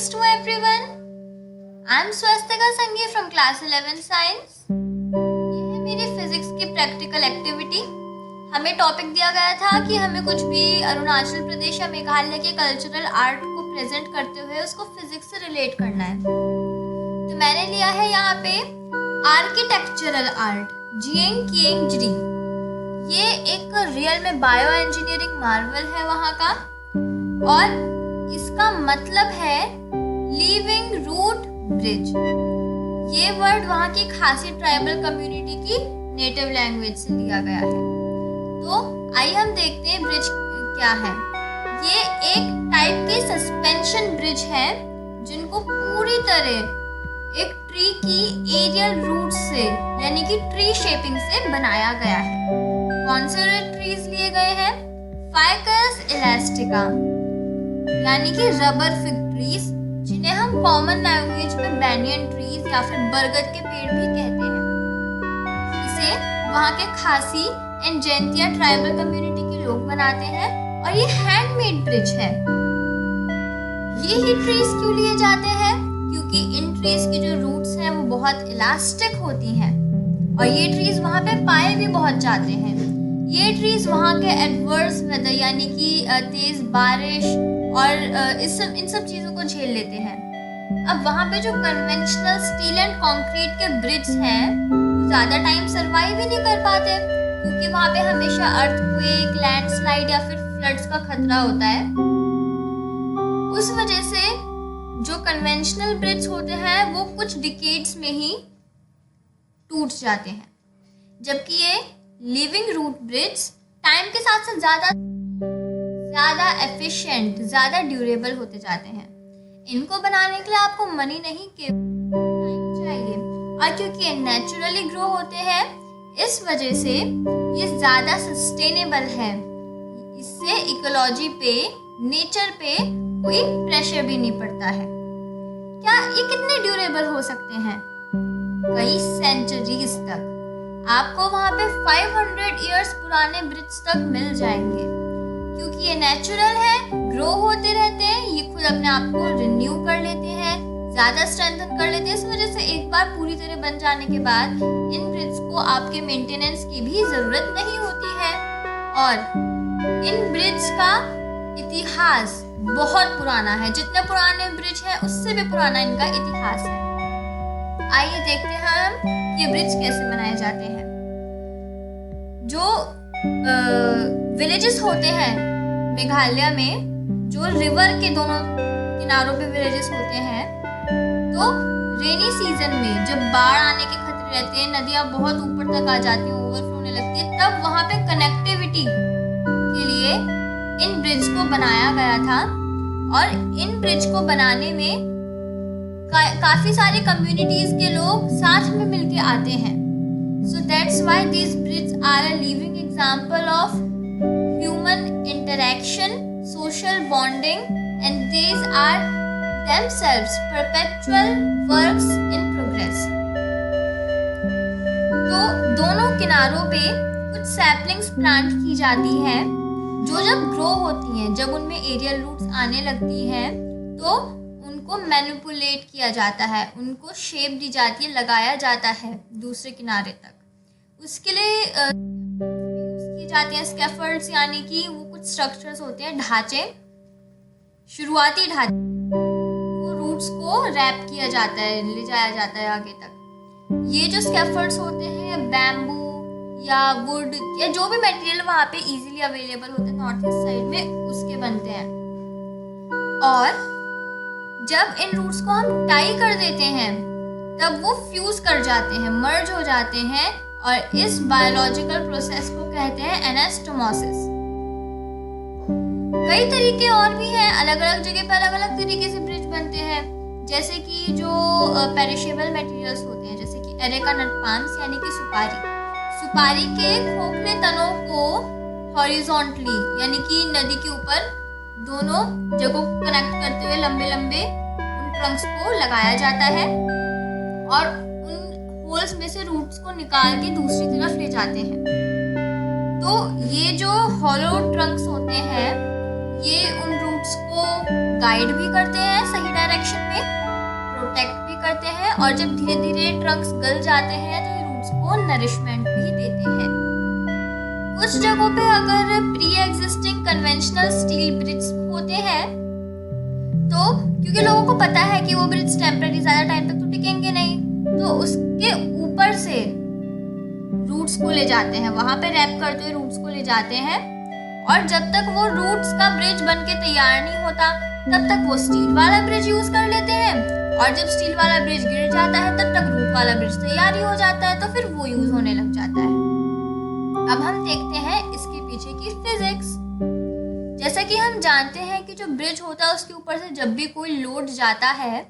Greetings to everyone. I'm Swastika Sangi from class 11 Science. ये है मेरी फिजिक्स की प्रैक्टिकल एक्टिविटी। हमें टॉपिक दिया गया था कि हमें कुछ भी अरुणाचल प्रदेश या मेघालय के कल्चरल आर्ट को प्रेजेंट करते हुए उसको फिजिक्स से रिलेट करना है। तो मैंने लिया है यहाँ पे आर्किटेक्चरल आर्ट जिएंग किएंग जरी। ये एक रियल में बायो इंजीनियरिंग मार्वल है वहाँ का, और इसका मतलब है लिविंग रूट ब्रिज। ये वर्ड वहाँ की खासी ट्राइबल कम्युनिटी की नेटिव लैंग्वेज से लिया गया है। तो आइए हम देखते हैं ब्रिज क्या है। ये एक टाइप की सस्पेंशन ब्रिज है जिनको पूरी तरह एक ट्री की एरियल रूट से यानी कि ट्री शेपिंग से बनाया गया है। कौन से ट्रीज लिए गए हैं? फाइकस इलास्टिका यानी कि रबर फिग ट्रीज, जिन्हें हम कॉमन लैंग्वेज में बैनियन ट्रीज या फिर बरगद के पेड़ भी कहते हैं। इसे वहाँ के खासी एंड जैंतिया ट्राइबल कम्युनिटी के लोग बनाते हैं और ये हैंडमेड ब्रिज है। ये ही ट्रीज क्यों लिए जाते हैं? क्योंकि इन ट्रीज की जो रूट्स हैं वो बहुत इलास्टिक होती हैं और ये ट्रीज वहाँ पे पाए भी बहुत जाते हैं। ये ट्रीज वहाँ के एडवर्स वेदर यानी कि तेज बारिश और इन सब चीज़ों को झेल लेते हैं। अब वहाँ पे जो कन्वेंशनल स्टील एंड कंक्रीट के ब्रिज हैं ज़्यादा टाइम सरवाइव ही नहीं कर पाते, क्योंकि वहाँ पे हमेशा अर्थक्वेक, लैंडस्लाइड या फिर फ्लड्स का खतरा होता है। उस वजह से जो कन्वेंशनल ब्रिज होते हैं वो कुछ डिकेड्स में ही टूट जाते हैं, जबकि ये लिविंग रूट ब्रिज टाइम के साथ साथ ज़्यादा एफिशिएंट, ज़्यादा ड्यूरेबल होते जाते हैं। इनको बनाने के लिए आपको मनी नहीं केवल टाइम चाहिए, और क्योंकि ये नेचुरली ग्रो होते हैं इस वजह से ये ज़्यादा सस्टेनेबल है। इससे इकोलॉजी पे, नेचर पे कोई प्रेशर भी नहीं पड़ता है। क्या ये कितने ड्यूरेबल हो सकते हैं? कई सेंचुरीज तक। आपको वहाँ पे 500 इयर्स पुराने ब्रिज तक मिल जाएंगे, क्योंकि ये नेचुरल है, ग्रो होते रहते हैं, ये खुद अपने आप को रिन्यू कर लेते हैं, ज़्यादा स्ट्रेंथन कर लेते हैं। इस वजह से एक बार पूरी तरह बन जाने के बाद इन ब्रिज को आपके मेंटेनेंस की भी ज़रूरत नहीं होती है। और इन ब्रिज का इतिहास बहुत पुराना है। जितने पुराने ब्रिज है उससे भी पुराना इनका इतिहास है। आइए देखते हैं हम ये ब्रिज कैसे बनाए जाते हैं। जो विलेजेस होते हैं मेघालय में, जो रिवर के दोनों किनारों पे विलेजेस होते हैं, तो रेनी सीजन में जब बाढ़ आने के खतरे रहते हैं, नदियाँ बहुत ऊपर तक आ जाती हैं, ओवरफ्लो होने लगती है, तब वहाँ पे कनेक्टिविटी के लिए इन ब्रिज को बनाया गया था। और इन ब्रिज को बनाने में काफी सारे कम्युनिटीज के लोग साथ में मिलके आते हैं। So that's why these bridges are a living example of human interaction, social bonding, and these are themselves perpetual works in progress. तो दोनों किनारों पे कुछ सैपलिंग्स प्लांट की जाती हैं, जो जब ग्रो होती हैं, जब उनमें एरियल रूट्स आने लगती हैं, तो उनको मैनिपुलेट किया जाता है, उनको शेप दी जाती है, लगाया जाता है दूसरे किनारे तक। उसके लिए यूज की जाती हैं स्कैफोल्ड्स, यानी कि वो कुछ स्ट्रक्चर्स होते हैं, ढांचे, शुरुआती ढांचे, वो रूट्स को रैप किया जाता है, ले जाया जाता है आगे तक। ये जो स्कैफोल्ड्स होते हैं बैम्बू या वुड या जो भी मटेरियल वहाँ पे इजीली अवेलेबल होते हैं नॉर्थ ईस्ट साइड में, उसके बनते हैं। और जब इन रूट्स को हम टाई कर देते हैं तब वो फ्यूज कर जाते हैं, मर्ज हो जाते हैं, और इस बायोलॉजिकल प्रोसेस को कहते हैं एनास्टोमोसिस। कई तरीके और भी हैं, अलग अलग जगह पे अलग अलग तरीके से ब्रिज बनते हैं। जैसे कि जो पेरिशेबल मटेरियल्स होते हैं, जैसे कि एरेका नट पाम्स यानी कि सुपारी के खोखले तनों को हॉरिजॉन्टली यानी कि नदी के ऊपर दोनों जगहों को कनेक्ट करते हुए लंबे लंबे उन ट्रंक्स को लगाया जाता है, और उन होल्स में से रूट्स को निकाल के दूसरी तरफ ले जाते हैं। तो ये जो हॉलो ट्रंक्स होते हैं, ये उन रूट्स को गाइड भी करते हैं सही डायरेक्शन प्रोटेक्ट भी करते हैं और जब धीरे धीरे ट्रंक्स गल जाते हैं तो ये रूट्स को नरिशमेंट भी देते हैं। कुछ जगहों पे अगर pre existing conventional steel bridge होते हैं तो क्योंकि लोगों को पता है कि वो ब्रिज टेम्परेरी ज्यादा टाइम तक तो टिकेंगे नहीं, तो उसके ऊपर से रूट्स को ले जाते हैं, वहां पे रैप करते हुए रूट्स को ले जाते हैं और जब तक वो रूट्स का ब्रिज बनके तैयार नहीं होता तब तक वो स्टील वाला ब्रिज यूज कर लेते हैं और जब स्टील वाला ब्रिज गिर जाता है तब तक रूट वाला ब्रिज तैयार ही हो जाता है, तो फिर वो यूज होने लग जाता है। अब हम देखते हैं इसके पीछे की फिजिक्स। जैसा कि हम जानते हैं कि जो ब्रिज होता है उसके ऊपर से जब भी कोई लोड जाता है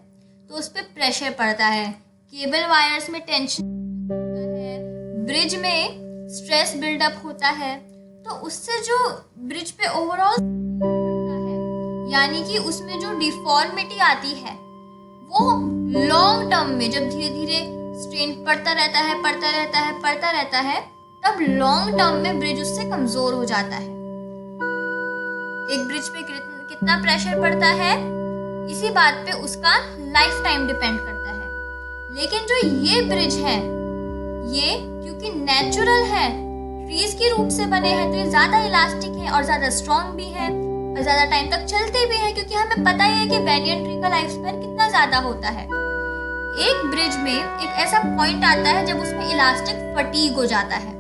तो उस पर प्रेशर पड़ता है, केबल वायर्स में टेंशन होता है, ब्रिज में स्ट्रेस बिल्डअप होता है, तो उससे जो ब्रिज पे ओवरऑल पड़ता है यानी कि उसमें जो डिफॉर्मिटी आती है वो लॉन्ग टर्म में जब धीरे धीरे स्ट्रेन पड़ता रहता है तब लॉन्ग टर्म में ब्रिज उससे कमजोर हो जाता है। एक ब्रिज पे कितना प्रेशर पड़ता है इसी बात पे उसका लाइफ टाइम डिपेंड करता है। लेकिन जो ये ब्रिज है ये क्योंकि नेचुरल है, ट्रीज के रूट से बने हैं, तो ये ज्यादा इलास्टिक है और ज्यादा स्ट्रॉन्ग भी है और ज्यादा टाइम तक चलते भी हैं, क्योंकि हमें पता ही है कि बैनियन ट्री का लाइफ स्पैन कितना ज्यादा होता है। एक ब्रिज में एक ऐसा पॉइंट आता है जब उसमें इलास्टिक फटीग हो जाता है।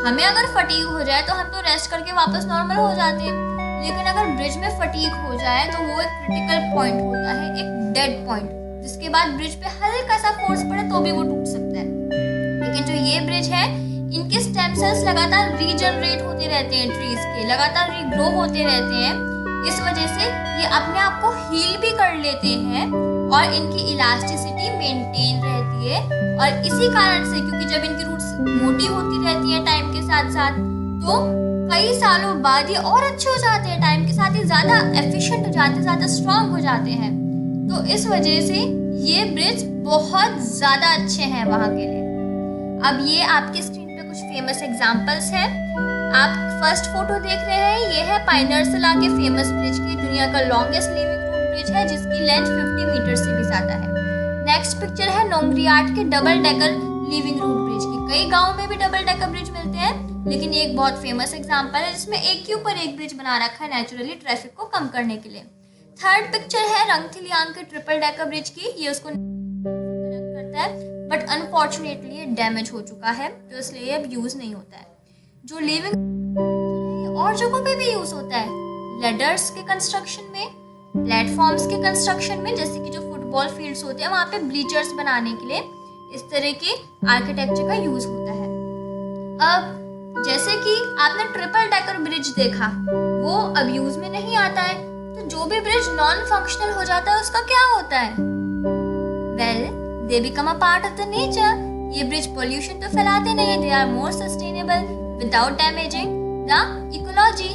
हमें अगर फटीग हो जाए तो हम तो रेस्ट करके वापस नॉर्मल हो जाते हैं, लेकिन अगर ब्रिज में फटीग हो जाए तो वो एक क्रिटिकल पॉइंट होता है, एक डेड पॉइंट, जिसके बाद ब्रिज पे हल्का सा फोर्स पड़े तो भी वो टूट सकता है। लेकिन जो ये ब्रिज है इनके स्टेम सेल्स लगातार रीजनरेट होते रहते हैं, ट्रीज के लगातार रीग्रो होते रहते हैं, इस वजह से ये अपने आप को हील भी कर लेते हैं और इनकी इलास्टिसिटी मेंटेन रहती है। और इसी कारण से क्योंकि जब इनकी रूट्स मोटी होती रहती है टाइम के साथ साथ तो कई सालों बाद ये और अच्छे हो जाते हैं, टाइम के साथ ही ज्यादा एफिशिएंट हो जाते हैं, ज्यादा स्ट्रांग हो जाते हैं। तो इस वजह से ये ब्रिज बहुत ज्यादा अच्छे हैं वहां के लिए। अब ये आपकी स्क्रीन पे कुछ फेमस एग्जांपल्स हैं। आप फर्स्ट फोटो देख रहे हैं, ये है पाइनर्सला के फेमस ब्रिज की, दुनिया का लॉन्गेस्ट लिविंग रूट ब्रिज है जिसकी लेंथ 50 मीटर से भी ज्यादा है। नेक्स्ट पिक्चर है नोंग्रियाट के double decker living root bridge की। कई गाँव में भी डबल डेकर ब्रिज मिलते हैं, लेकिन ये एक बहुत फेमस एग्जाम्पल है जिसमें एक के ऊपर एक ब्रिज बना रखा है नेचुरली ट्रैफिक को कम करने के लिए। थर्ड पिक्चर है रंगथिलियांग के ट्रिपल डेकर ब्रिज की, ये उसको कनेक्ट करता है बट अनफॉर्चुनेटली ये डैमेज हो चुका है तो इसलिए अब यूज नहीं होता है। जो लिविंग और जगहों पे भी यूज होता है, लेडर्स के कंस्ट्रक्शन में, प्लेटफॉर्म्स के कंस्ट्रक्शन में, जैसे कि जो फुटबॉल फील्ड्स होते हैं वहां पे ब्लीचर्स बनाने के लिए इस तरह के आर्किटेक्चर का यूज होता है। अब जैसे कि आपने ट्रिपल डेकर ब्रिज देखा, वो अब यूज में नहीं आता है, तो जो भी ब्रिज नॉन फंक्शनल हो जाता है उसका क्या होता है? Well, they become a part of the nature. ये ब्रिज पोल्यूशन तो फैलाते नहीं, they are more sustainable without damaging the ecology.